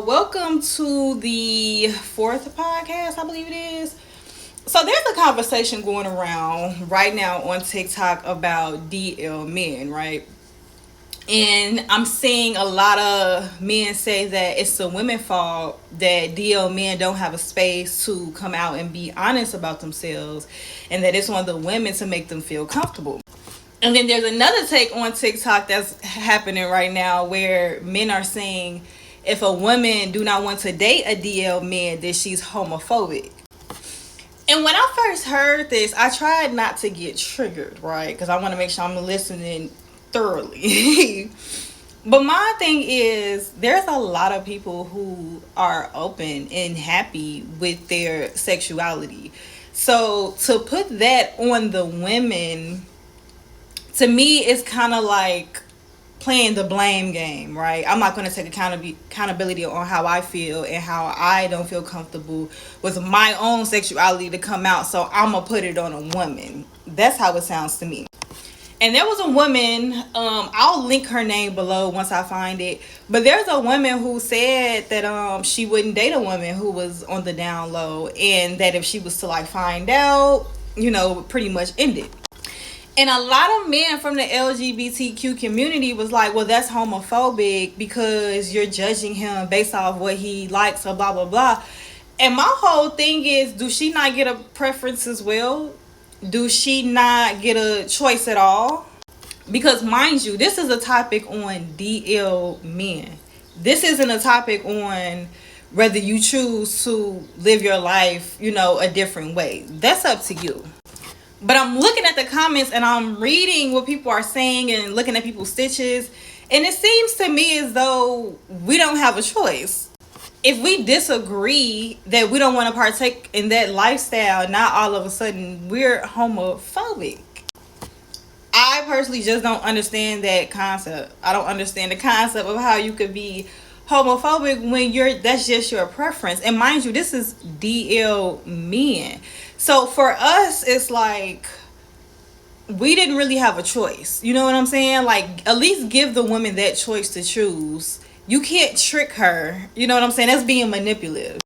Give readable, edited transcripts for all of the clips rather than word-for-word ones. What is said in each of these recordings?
Welcome to the fourth podcast, I believe it is. So there's a conversation going around right now on TikTok about DL men, right? And I'm seeing a lot of men say that it's the women's fault that DL men don't have a space to come out and be honest about themselves, and that it's on the women to make them feel comfortable. And then there's another take on TikTok that's happening right now where men are saying if a woman do not want to date a DL man, then she's homophobic. And when I first heard this, I tried not to get triggered, right? Because I want to make sure I'm listening thoroughly. But my thing is, there's a lot of people who are open and happy with their sexuality. So to put that on the women, to me, it's kind of like playing the blame game, right? I'm not going to take accountability on how I feel and how I don't feel comfortable with my own sexuality to come out, so I'm going to put it on a woman. That's how it sounds to me. And there was a woman, I'll link her name below once I find it, but there's a woman who said that she wouldn't date a woman who was on the down low, and that if she was to like find out, pretty much end it. And a lot of men from the LGBTQ community was like, well, that's homophobic because you're judging him based off what he likes or blah, blah, blah. And my whole thing is, do she not get a preference as well? Do she not get a choice at all? Because mind you, this is a topic on DL men. This isn't a topic on whether you choose to live your life, a different way. That's up to you. But I'm looking at the comments and I'm reading what people are saying and looking at people's stitches. And it seems to me as though we don't have a choice. If we disagree that we don't want to partake in that lifestyle, not all of a sudden we're homophobic. I personally just don't understand that concept. I don't understand the concept of how you could be homophobic when that's just your preference. And mind you, this is DL men. So for us, it's like we didn't really have a choice. You know what I'm saying? Like, at least give the woman that choice to choose. You can't trick her. You know what I'm saying? That's being manipulative.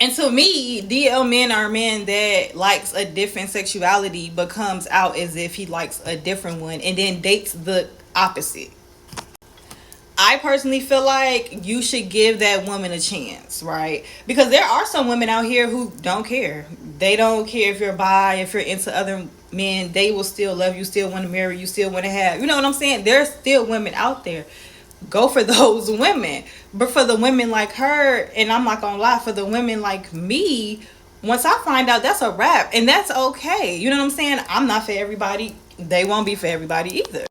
And to me, DL men are men that likes a different sexuality but comes out as if he likes a different one and then dates the opposite. I personally feel like you should give that woman a chance, right? Because there are some women out here who don't care. They don't care if you're bi, if you're into other men. They will still love you, still want to marry you, still want to have. You know what I'm saying? There's still women out there. Go for those women. But for the women like her, and I'm not going to lie, for the women like me, once I find out, that's a wrap. And that's okay. You know what I'm saying? I'm not for everybody. They won't be for everybody either.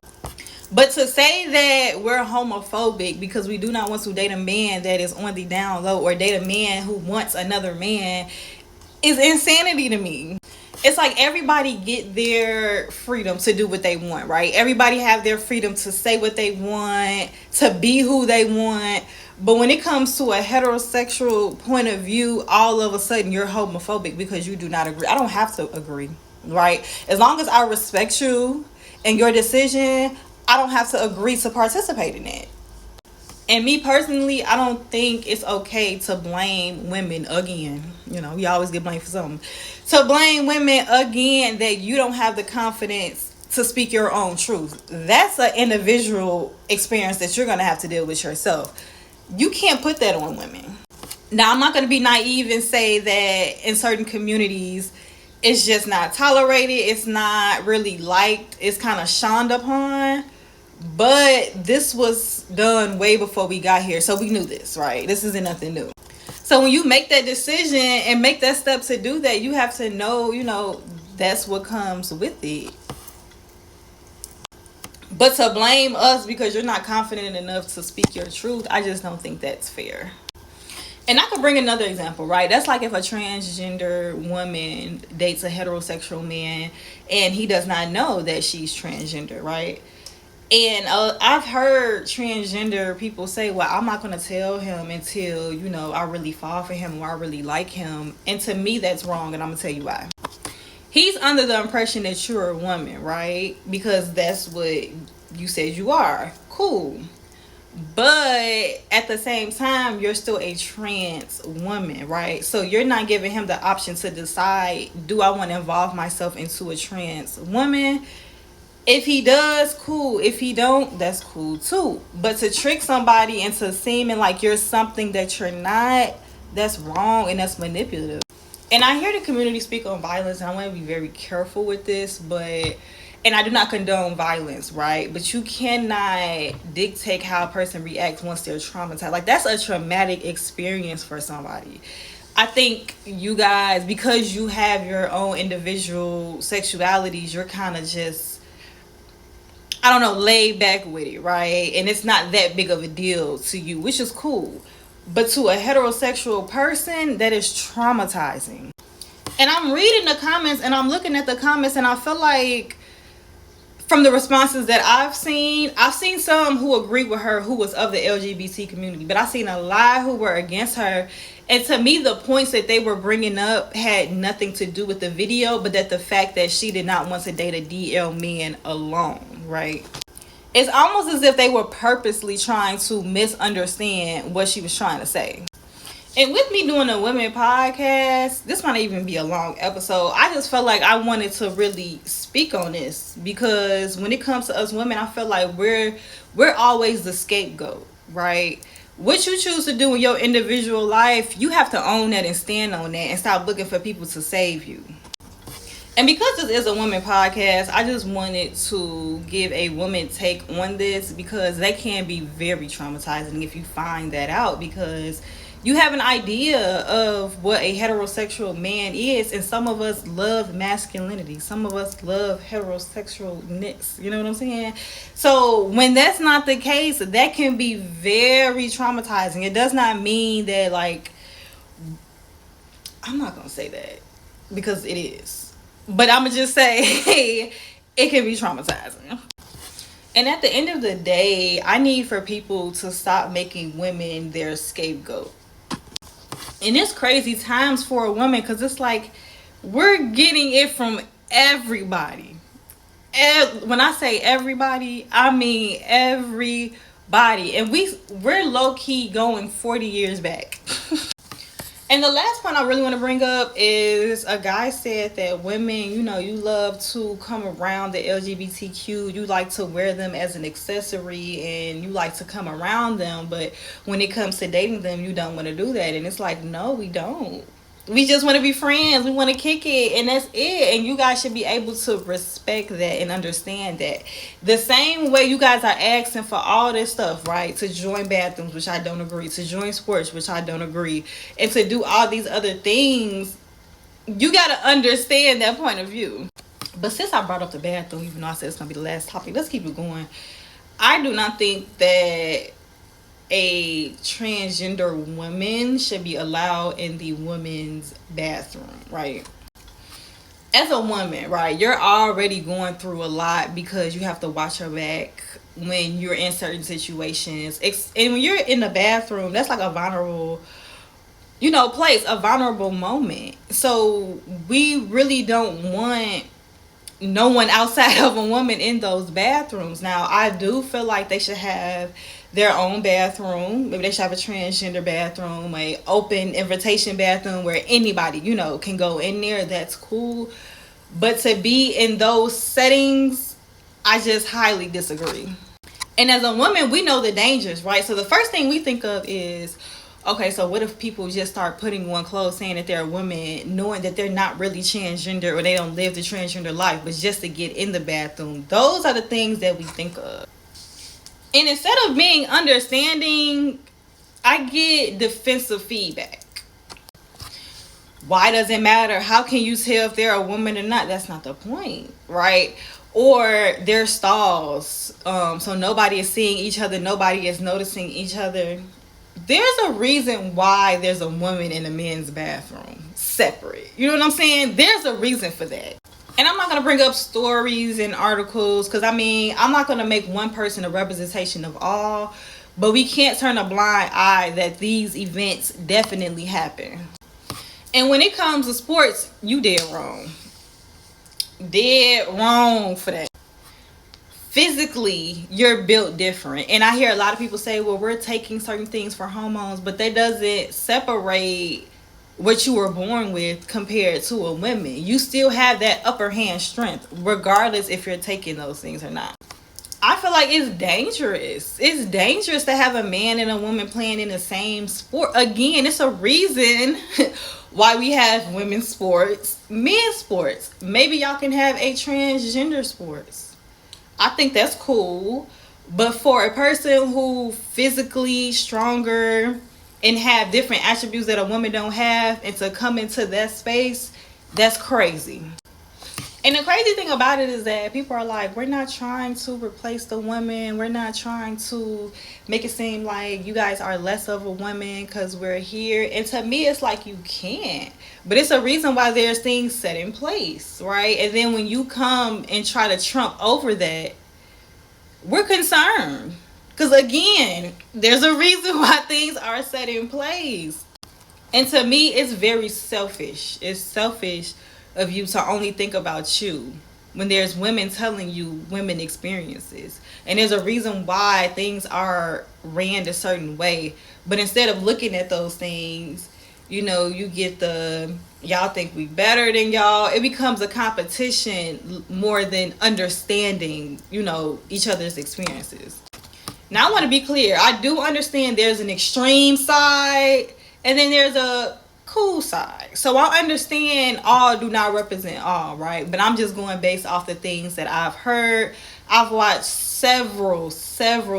But to say that we're homophobic because we do not want to date a man that is on the down low or date a man who wants another man is insanity to me. It's like everybody get their freedom to do what they want, right? Everybody have their freedom to say what they want, to be who they want. But when it comes to a heterosexual point of view, all of a sudden you're homophobic because you do not agree. I don't have to agree, right? As long as I respect you and your decision, I don't have to agree to participate in it. And me personally, I don't think it's okay to blame women again. We always get blamed for something. To blame women again that you don't have the confidence to speak your own truth. That's an individual experience that you're going to have to deal with yourself. You can't put that on women. Now, I'm not going to be naive and say that in certain communities, it's just not tolerated. It's not really liked. It's kind of shunned upon. But this was done way before we got here. So we knew this, right? This isn't nothing new. So when you make that decision and make that step to do that, you have to know, that's what comes with it. But to blame us because you're not confident enough to speak your truth, I just don't think that's fair. And I could bring another example, right? That's like if a transgender woman dates a heterosexual man and he does not know that she's transgender, right? And I've heard transgender people say, well, I'm not going to tell him until, I really fall for him or I really like him. And to me, that's wrong. And I'm going to tell you why. He's under the impression that you're a woman, right? Because that's what you said you are. Cool. But at the same time, you're still a trans woman, right? So you're not giving him the option to decide, do I want to involve myself into a trans woman? If he does, cool. If he don't, that's cool too. But to trick somebody into seeming like you're something that you're not, that's wrong and that's manipulative. And I hear the community speak on violence, and I want to be very careful with this, but and I do not condone violence, right? But you cannot dictate how a person reacts once they're traumatized. Like, that's a traumatic experience for somebody. I think you guys, because you have your own individual sexualities, you're kind of just, I don't know, laid back with it, right? And it's not that big of a deal to you, which is cool. But to a heterosexual person, that is traumatizing. And I'm reading the comments and I'm looking at the comments, and I feel like from the responses that I've seen some who agree with her who was of the LGBT community, but I've seen a lot who were against her. And to me, the points that they were bringing up had nothing to do with the video, but that the fact that she did not want to date a DL man alone, right? It's almost as if they were purposely trying to misunderstand what she was trying to say. And with me doing a women podcast, this might even be a long episode. I just felt like I wanted to really speak on this, because when it comes to us women, I feel like we're always the scapegoat, right? What you choose to do in your individual life, you have to own that and stand on that and stop looking for people to save you. And because this is a women podcast, I just wanted to give a woman take on this, because they can be very traumatizing if you find that out, because you have an idea of what a heterosexual man is, and some of us love masculinity, some of us love heterosexualness, you know what I'm saying? So when that's not the case, that can be very traumatizing. It does not mean that, like, I'm not gonna say that because it is, but I'm gonna just say it can be traumatizing. And at the end of the day, I need for people to stop making women their scapegoat. And it's crazy times for a woman, because it's like we're getting it from everybody. When I say everybody, I mean everybody. And we're low-key going 40 years back. And the last point I really want to bring up is a guy said that women, you love to come around the LGBTQ. You like to wear them as an accessory and you like to come around them. But when it comes to dating them, you don't want to do that. And it's like, no, we don't. We just want to be friends. We want to kick it, and that's it. And you guys should be able to respect that and understand that. The same way you guys are asking for all this stuff, right? To join bathrooms, which I don't agree. To join sports, which I don't agree. And to do all these other things, you got to understand that point of view. But since I brought up the bathroom, even though I said it's going to be the last topic, let's keep it going. I do not think that a transgender woman should be allowed in the women's bathroom, right? As a woman, right, you're already going through a lot because you have to watch your back when you're in certain situations. And when you're in the bathroom, that's like a vulnerable, place, a vulnerable moment. So we really don't want no one outside of a woman in those bathrooms. Now, I do feel like they should have their own bathroom. Maybe they should have a transgender bathroom, a open invitation bathroom where anybody, can go in there. That's cool. But to be in those settings, I just highly disagree. And as a woman, we know the dangers, right? So the first thing we think of is, okay, so what if people just start putting on clothes saying that they're a woman, knowing that they're not really transgender or they don't live the transgender life, but just to get in the bathroom? Those are the things that we think of. And instead of being understanding, I get defensive feedback. Why does it matter? How can you tell if they're a woman or not? That's not the point, right? Or their stalls, so nobody is seeing each other, nobody is noticing each other. There's a reason why there's a woman in a men's bathroom separate. You know what I'm saying? There's a reason for that. And I'm not going to bring up stories and articles, because I'm not going to make one person a representation of all, but we can't turn a blind eye that these events definitely happen. And when it comes to sports, you dead wrong. Dead wrong for that. physically you're built different. And I hear a lot of people say, well, we're taking certain things for hormones, but that doesn't separate what you were born with compared to a woman. You still have that upper hand strength regardless if you're taking those things or not. I feel like it's dangerous. It's dangerous to have a man and a woman playing in the same sport. Again, it's a reason why we have women's sports, men's sports. Maybe y'all can have a transgender sports. I think that's cool. But for a person who physically stronger and have different attributes that a woman don't have, and to come into that space, that's crazy. And the crazy thing about it is that people are like, we're not trying to replace the woman. We're not trying to make it seem like you guys are less of a woman because we're here. And to me, it's like you can't. But it's a reason why there's things set in place, right? And then when you come and try to trump over that, we're concerned. Because again, there's a reason why things are set in place. And to me, it's very selfish. It's selfish of you to only think about you when there's women telling you women experiences. And there's a reason why things are ran a certain way. But instead of looking at those things, you know, you get the y'all think we better than y'all. It becomes a competition more than understanding, you know, each other's experiences. Now I want to be clear. I do understand there's an extreme side and then there's a cool side. So I understand all do not represent all, right? But I'm just going based off the things that I've heard. I've watched several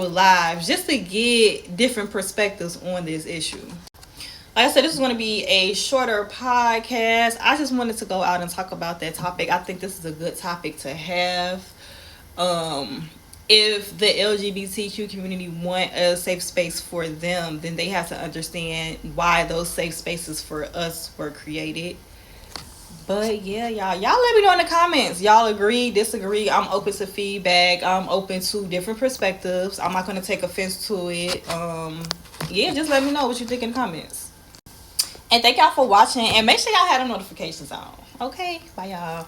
lives just to get different perspectives on this issue. Like I said, this is going to be a shorter podcast. I just wanted to go out and talk about that topic. I think this is a good topic to have. If the LGBTQ community want a safe space for them, then they have to understand why those safe spaces for us were created. But yeah, y'all let me know in the comments. Y'all agree, disagree? I'm open to feedback. I'm open to different perspectives. I'm not going to take offense to it. Yeah, just let me know what you think in the comments. And thank y'all for watching. And make sure y'all have the notifications on. Okay, bye y'all.